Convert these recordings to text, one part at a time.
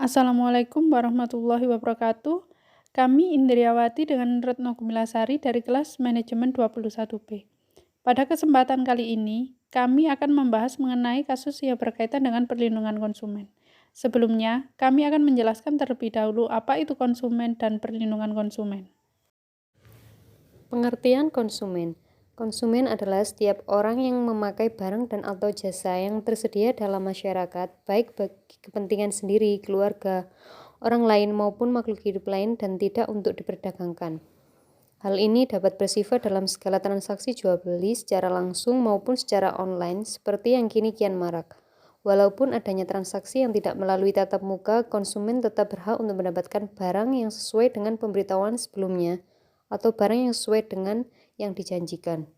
Assalamualaikum warahmatullahi wabarakatuh. Kami Indriawati dengan Retno Gumilasari dari kelas Manajemen 21B. Pada kesempatan kali ini, kami akan membahas mengenai kasus yang berkaitan dengan perlindungan konsumen. Sebelumnya, kami akan menjelaskan terlebih dahulu apa itu konsumen dan perlindungan konsumen. Pengertian konsumen. Konsumen adalah setiap orang yang memakai barang dan atau jasa yang tersedia dalam masyarakat, baik bagi kepentingan sendiri, keluarga, orang lain maupun makhluk hidup lain dan tidak untuk diperdagangkan. Hal ini dapat bersifat dalam segala transaksi jual beli secara langsung maupun secara online seperti yang kini kian marak. Walaupun adanya transaksi yang tidak melalui tatap muka, konsumen tetap berhak untuk mendapatkan barang yang sesuai dengan pemberitahuan sebelumnya atau barang yang sesuai dengan yang dijanjikan.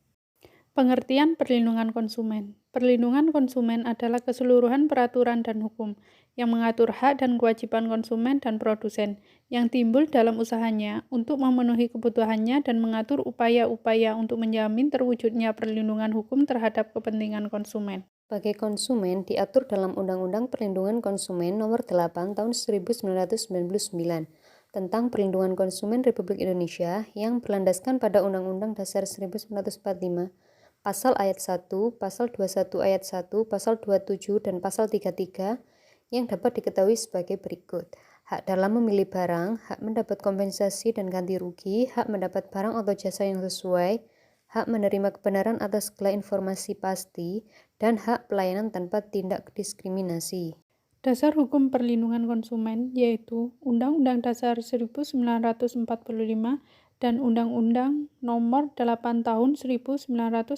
Pengertian perlindungan konsumen. Perlindungan konsumen adalah keseluruhan peraturan dan hukum yang mengatur hak dan kewajiban konsumen dan produsen yang timbul dalam usahanya untuk memenuhi kebutuhannya dan mengatur upaya-upaya untuk menjamin terwujudnya perlindungan hukum terhadap kepentingan konsumen. Sebagai konsumen diatur dalam Undang-Undang Perlindungan Konsumen Nomor 8 Tahun 1999 tentang Perlindungan Konsumen Republik Indonesia yang berlandaskan pada Undang-Undang Dasar 1945, Pasal Ayat 1, Pasal 21 Ayat 1, Pasal 27, dan Pasal 33 yang dapat diketahui sebagai berikut. Hak dalam memilih barang, hak mendapat kompensasi dan ganti rugi, hak mendapat barang atau jasa yang sesuai, hak menerima kebenaran atas segala informasi pasti, dan hak pelayanan tanpa tindak diskriminasi. Dasar hukum perlindungan konsumen yaitu Undang-Undang Dasar 1945 dan Undang-Undang Nomor 8 Tahun 1999.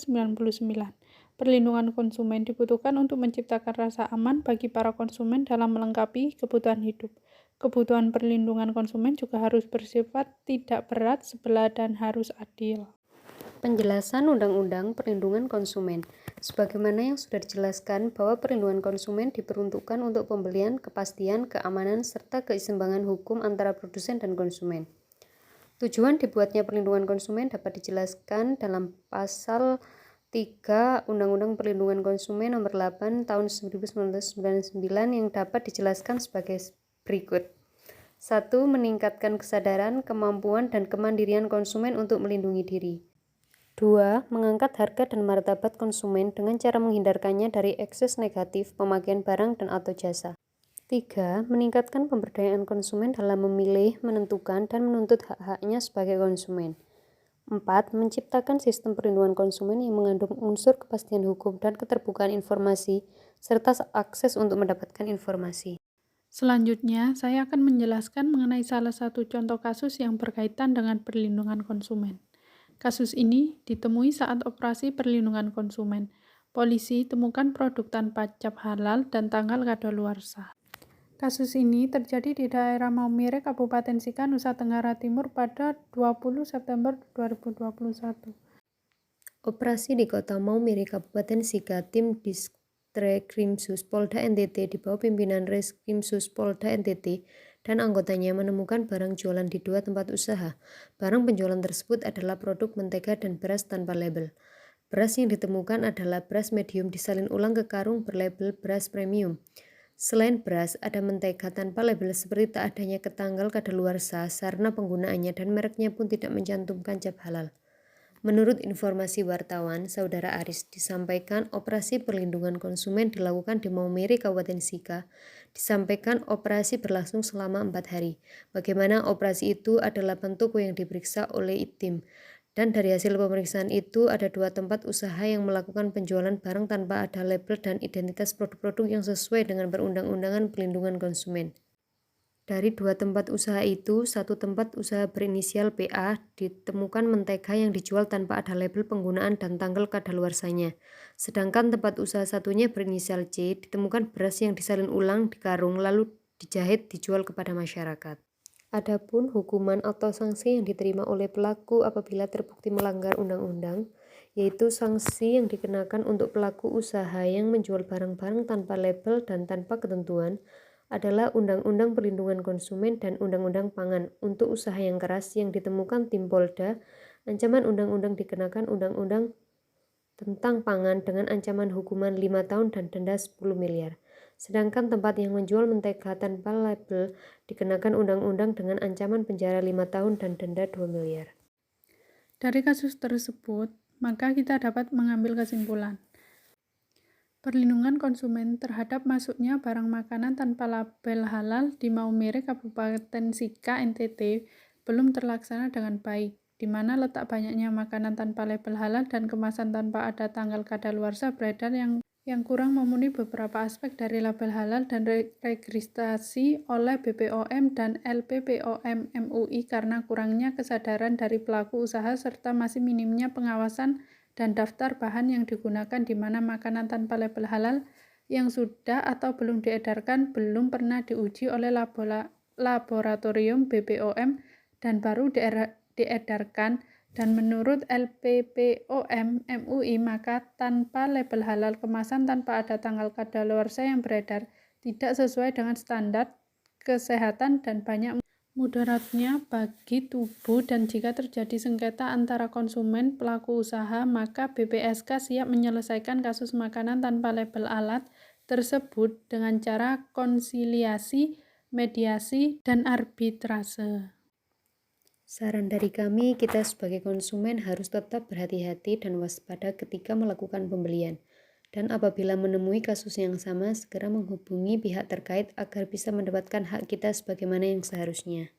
Perlindungan konsumen dibutuhkan untuk menciptakan rasa aman bagi para konsumen dalam melengkapi kebutuhan hidup. Kebutuhan perlindungan konsumen juga harus bersifat tidak berat sebelah dan harus adil. Penjelasan Undang-Undang Perlindungan Konsumen. Sebagaimana yang sudah dijelaskan bahwa perlindungan konsumen diperuntukkan untuk pembelian, kepastian, keamanan, serta keseimbangan hukum antara produsen dan konsumen. Tujuan dibuatnya perlindungan konsumen dapat dijelaskan dalam Pasal 3 Undang-Undang Perlindungan Konsumen Nomor 8 Tahun 1999 yang dapat dijelaskan sebagai berikut. 1. Meningkatkan kesadaran, kemampuan, dan kemandirian konsumen untuk melindungi diri. 2. Mengangkat harga dan martabat konsumen dengan cara menghindarkannya dari ekses negatif pemakaian barang dan atau jasa. 3. Meningkatkan pemberdayaan konsumen dalam memilih, menentukan, dan menuntut hak-haknya sebagai konsumen. 4. Menciptakan sistem perlindungan konsumen yang mengandung unsur kepastian hukum dan keterbukaan informasi, serta akses untuk mendapatkan informasi. Selanjutnya, saya akan menjelaskan mengenai salah satu contoh kasus yang berkaitan dengan perlindungan konsumen. Kasus ini ditemui saat operasi perlindungan konsumen. Polisi temukan produk tanpa cap halal dan tanggal kadaluarsa. Kasus ini terjadi di daerah Maumere, Kabupaten Sika, Nusa Tenggara Timur pada 20 September 2021. Operasi di Kota Maumere, Kabupaten Sika, tim Diskrimsus Polda NTT di bawah pimpinan Reskrimsus Polda NTT dan anggotanya menemukan barang jualan di dua tempat usaha. Barang penjualan tersebut adalah produk mentega dan beras tanpa label. Beras yang ditemukan adalah beras medium disalin ulang ke karung berlabel beras premium. Selain beras, ada mentega tanpa label seperti tak adanya ketanggal kadaluarsa, sarana penggunaannya dan mereknya pun tidak mencantumkan cap halal. Menurut informasi wartawan, Saudara Aris disampaikan operasi perlindungan konsumen dilakukan di Maumere, Kabupaten Sika. Disampaikan operasi berlangsung selama 4 hari. Bagaimana operasi itu adalah bentuk yang diperiksa oleh tim. Dan dari hasil pemeriksaan itu ada 2 tempat usaha yang melakukan penjualan barang tanpa ada label dan identitas produk-produk yang sesuai dengan perundang-undangan perlindungan konsumen. Dari 2 tempat usaha itu, 1 tempat usaha berinisial PA ditemukan mentega yang dijual tanpa ada label penggunaan dan tanggal kadaluarsanya. Sedangkan tempat usaha satunya berinisial C ditemukan beras yang disalin ulang di karung lalu dijahit dijual kepada masyarakat. Adapun hukuman atau sanksi yang diterima oleh pelaku apabila terbukti melanggar undang-undang, yaitu sanksi yang dikenakan untuk pelaku usaha yang menjual barang-barang tanpa label dan tanpa ketentuan, adalah Undang-Undang Perlindungan Konsumen dan Undang-Undang Pangan. Untuk usaha yang keras yang ditemukan tim Polda, ancaman undang-undang dikenakan Undang-Undang tentang Pangan dengan ancaman hukuman 5 tahun dan denda 10 miliar. Sedangkan tempat yang menjual mentega tanpa label dikenakan undang-undang dengan ancaman penjara 5 tahun dan denda 2 miliar. Dari kasus tersebut, maka kita dapat mengambil kesimpulan. Perlindungan konsumen terhadap masuknya barang makanan tanpa label halal di Maumere, Kabupaten Sika, NTT belum terlaksana dengan baik, di mana letak banyaknya makanan tanpa label halal dan kemasan tanpa ada tanggal kadaluarsa beredar yang kurang memenuhi beberapa aspek dari label halal dan registrasi oleh BPOM dan LPPOM MUI karena kurangnya kesadaran dari pelaku usaha serta masih minimnya pengawasan dan daftar bahan yang digunakan di mana makanan tanpa label halal yang sudah atau belum diedarkan belum pernah diuji oleh laboratorium BPOM dan baru diedarkan. Dan menurut LPPOM MUI, maka tanpa label halal kemasan tanpa ada tanggal kadaluarsa yang beredar tidak sesuai dengan standar kesehatan dan banyak mudaratnya bagi tubuh, dan jika terjadi sengketa antara konsumen pelaku usaha, maka BPSK siap menyelesaikan kasus makanan tanpa label alat tersebut dengan cara konsiliasi, mediasi, dan arbitrase. Saran dari kami, kita sebagai konsumen harus tetap berhati-hati dan waspada ketika melakukan pembelian. Dan apabila menemui kasus yang sama, segera menghubungi pihak terkait agar bisa mendapatkan hak kita sebagaimana yang seharusnya.